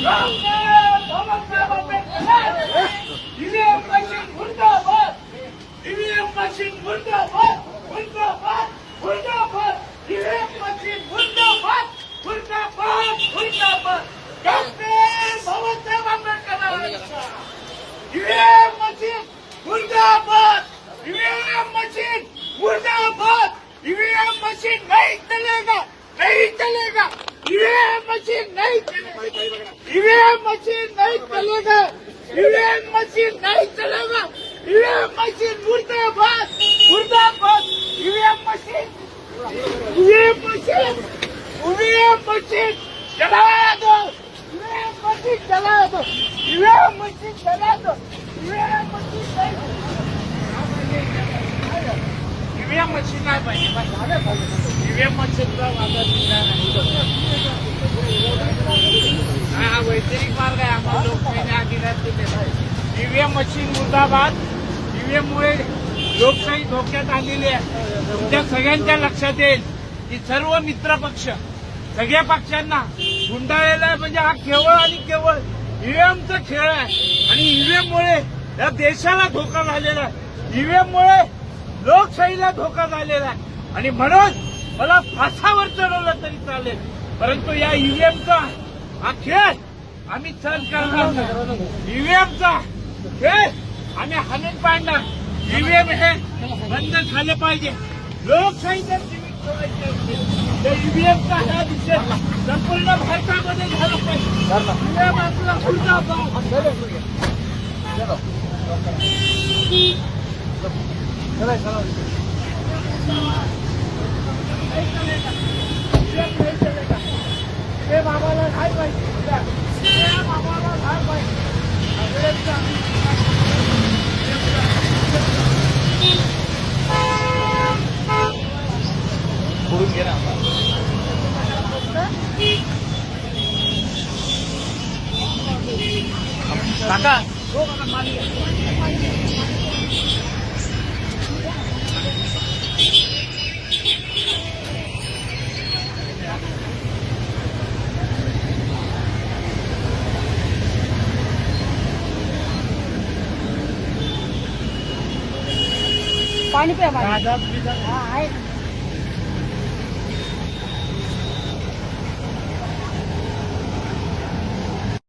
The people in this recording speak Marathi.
Doctor Babasaheb Ambedkar EVM machine मुर्दाबाद, ईव्हीएम मशीन मुर्दाबाद, मुर्दाबाद, मुर्दाबाद, ईव्हीएम मशीन मुर्दाबाद, मुर्दाबाद, मुर्दाबाद, doctor Babasaheb Ambedkar EVM machine मुर्दाबाद, ईव्हीएम मशीन मुर्दाबाद, ईवीएम मशीन नहीं चलेगा, नहीं चलेगा, ईवीएम मशीन नहीं चलेगा, ईवीएम मशीन नहीं चलेगा, ईवीएम मशीन नहीं चलेगा, ईवीएम मशीन मुर्दाबाद, मुर्दाबाद, EVM machine, EVM machine, EVM machine चला दो, ईवीएम मशीन चला दो, ईवीएम मशीन चला दो, ईवीएम मशीन ईव्हीएम मशीन नाही पाहिजे, ईव्हीएम मशीनचा वापर हा वैचारिक मार्ग आहे. आम्हाला लोकशाहीने अधिकार दिलेला आहे. ईव्हीएम मशीन मुर्दाबाद. ईव्हीएममुळे लोकशाही धोक्यात आलेली आहे. तुमच्या सगळ्यांच्या लक्षात येईल की सर्व मित्र पक्ष सगळ्या पक्षांना गुंडाळलेला आहे. म्हणजे हा केवळ आणि केवळ ईव्हीएमचा खेळ आहे आणि ईव्हीएममुळे या देशाला धोका झालेला आहे. ईव्हीएममुळे लोकशाहीला धोका झालेला आहे आणि म्हणून मला फासावर चढवलं तरी चालेल, परंतु या ईव्हीएमचा हा खेळ आम्ही सहन करणार नाही. ईव्हीएमचा खेळ आम्ही हाणून पाडणार. ईव्हीएम हे बंद झाले पाहिजे. लोकशाही जर जीवित ठेवायची असेल तर ईव्हीएमचा हा विषय संपूर्ण भारतामध्ये झाला पाहिजे. ईव्हीएम आपला पुढचा चला चला हे बाबाला काय पाहिजे, बाबाला काय पाहिजे पुढून घे ना काका. पाणी प्या. आहे